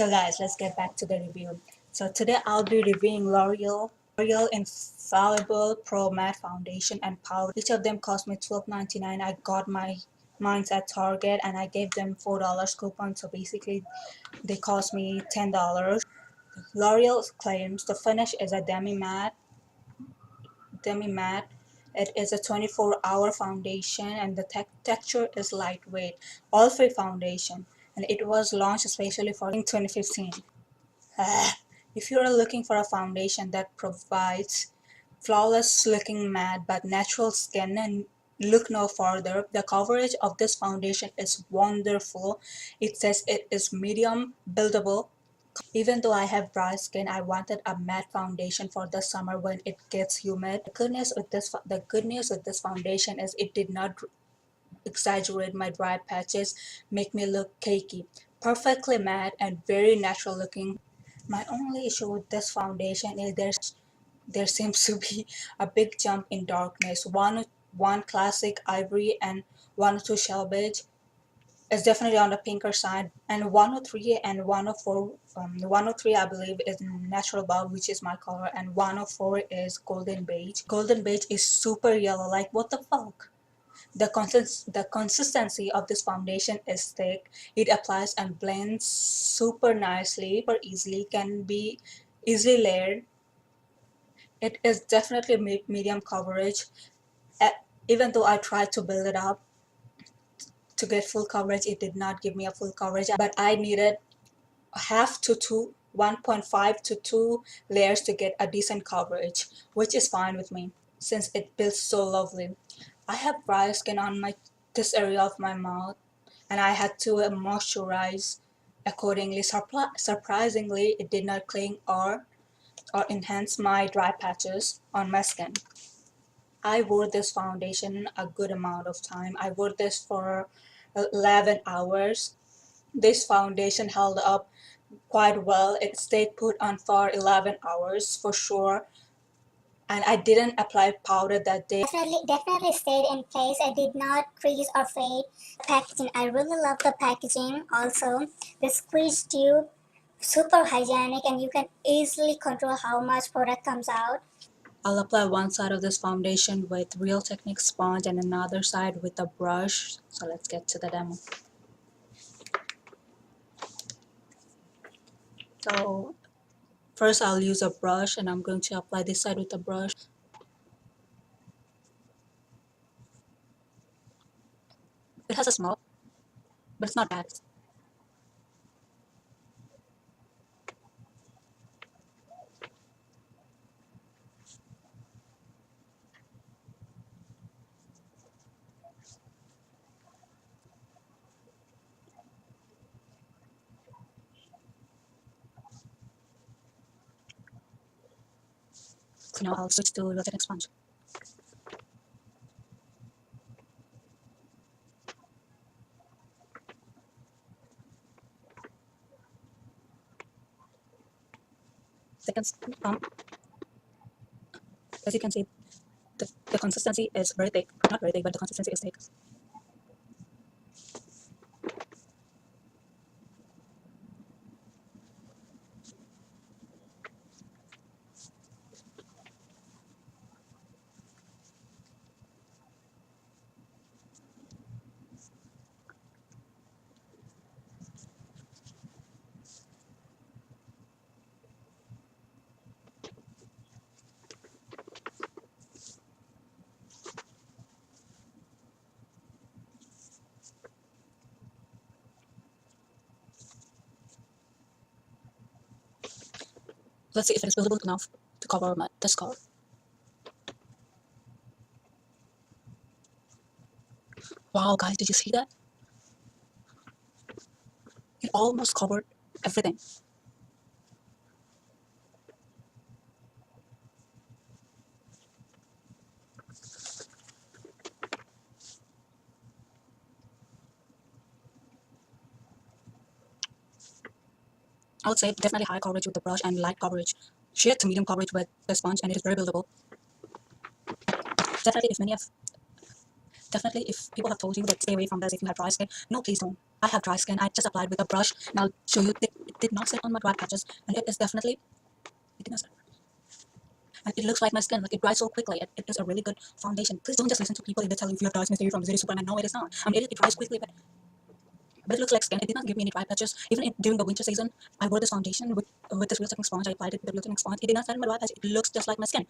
So guys, let's get back to the review. So today I'll be reviewing L'Oreal Infallible Pro Matte Foundation and Powder. Each of them cost me $12.99. I got mine's at Target and I gave them $4 coupon. So basically they cost me $10. L'Oreal claims the finish is a demi-matte. It is a 24-hour foundation and the texture is lightweight, oil-free foundation, and it was launched especially for 2015. If you are looking for a foundation that provides flawless looking matte but natural skin, and look no further. The coverage of this foundation is wonderful. It says it is medium buildable. Even though I have dry skin, I wanted a matte foundation for the summer when it gets humid. The good news with this foundation is it did not exaggerate my dry patches, make me look cakey. Perfectly matte and very natural looking. My only issue with this foundation is there seems to be a big jump in darkness. One classic ivory and 102 shell beige is definitely on the pinker side, and 103 and 104, 103 I believe is natural bug, which is my color, and 104 is golden beige. Golden beige is super yellow, like what the fuck. The consistency of this foundation is thick. It applies and blends super nicely, super easily, can be easily layered. It is definitely medium coverage. Even though I tried to build it up to get full coverage, it did not give me a full coverage, but I needed half to 1.5 to 2 layers to get a decent coverage, which is fine with me since it builds so lovely. I have dry skin on this area of my mouth, and I had to moisturize accordingly. Surprisingly, it did not cling or enhance my dry patches on my skin. I wore this foundation a good amount of time. I wore this for 11 hours. This foundation held up quite well. It stayed put on for 11 hours for sure. And I didn't apply powder that day. Definitely stayed in place. I did not crease or fade. Packaging, I really love the packaging. Also, the squeeze tube, super hygienic, and you can easily control how much product comes out. I'll apply one side of this foundation with Real Technique sponge and another side with a brush. So let's get to the demo. So first I'll use a brush and I'm going to apply this side with a brush. It has a smell, but it's not bad. So now I'll switch to Real Technique sponge. Seconds. As you can see, the consistency is very thick. Not very thick, but the consistency is thick. Let's see if it is buildable enough to cover this color. Wow, guys, did you see that? It almost covered everything. I would say definitely high coverage with the brush and light coverage. Shade to medium coverage with the sponge, and it is very buildable. Definitely, if people have told you that stay away from this if you have dry skin, no, please don't. I have dry skin. I just applied with a brush, and I'll show you. It did not sit on my dry patches, and it is definitely it did not sit. And it looks like my skin, like it dries so quickly. It is a really good foundation. Please don't just listen to people if they tell you if you have dry skin, stay from the city Superman. No, it is not. I mean, it dries quickly, but it looks like skin. It did not give me any dry patches. Even during the winter season, I wore this foundation with this real technique sponge. I applied it with the real technique sponge. It did not set my dry patches. It looks just like my skin,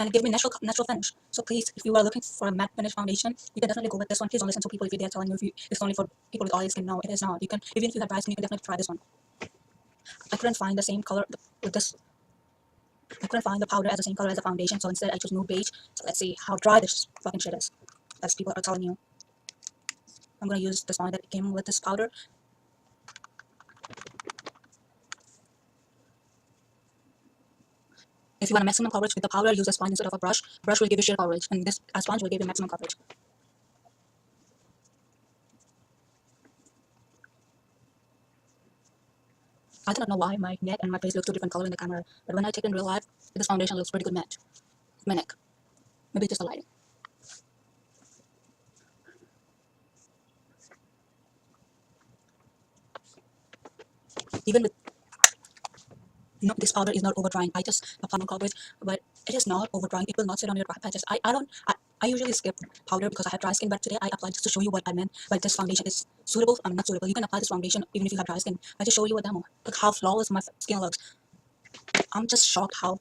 and it gave me natural finish. So please, if you are looking for a matte finish foundation, you can definitely go with this one. Please don't listen to people if they're telling you it's only for people with oily skin. No, it is not. You can, even if you have dry skin, you can definitely try this one. I couldn't find the same color with this. I couldn't find the powder as the same color as the foundation, so instead I chose Nude Beige. So let's see how dry this fucking shit is, as people are telling you. I'm gonna use this one that came with this powder. If you want a maximum coverage with the powder, use a sponge instead of a brush. Brush will give you sheer coverage, and this a sponge will give you maximum coverage. I do not know why my neck and my face look two different color in the camera, but when I take it in real life, this foundation looks pretty good match. My neck, maybe just the lighting. Even with no, this powder is not over drying. I just apply more coverage, but it is not over drying. It will not sit on your dry patches. I usually skip powder because I have dry skin, but today I applied just to show you what I meant. But this foundation is suitable. I'm not suitable. You can apply this foundation even if you have dry skin. I just show you a demo. Look how flawless my skin looks. I'm just shocked how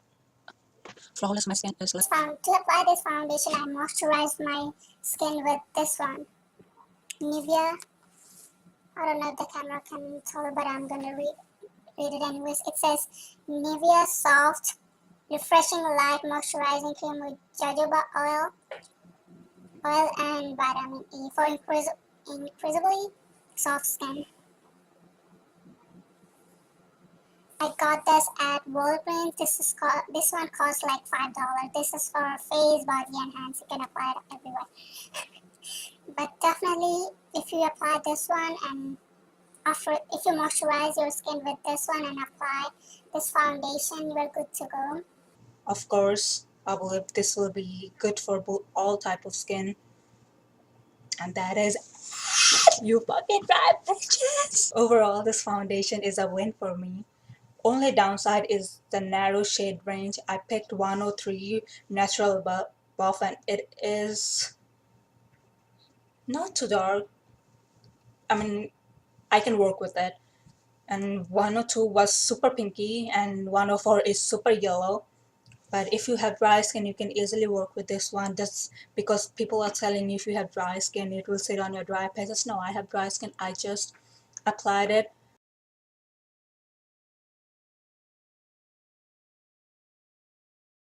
flawless my skin is. To apply this foundation, I moisturized my skin with this one, Nivea. I don't know if the camera can tell, but I'm gonna read it anyways. It says Nivea Soft Refreshing Light Moisturizing Cream with jojoba oil and vitamin E for increasingly soft skin. I got this at Walgreens. This one costs like $5. This is for face, body, and hands. You can apply it everywhere. But definitely, if you apply this one and if you moisturize your skin with this one and apply this foundation, you are good to go. Of course, I believe this will be good for all type of skin, and that is you fucking dry bitches. Overall, this foundation is a win for me. Only downside is the narrow shade range. I picked 103 natural buff, and it is not too dark. I mean, I can work with it. And 102 was super pinky, and 104 is super yellow. But if you have dry skin, you can easily work with this one. That's because people are telling you if you have dry skin, it will sit on your dry patches. No, I have dry skin. I just applied it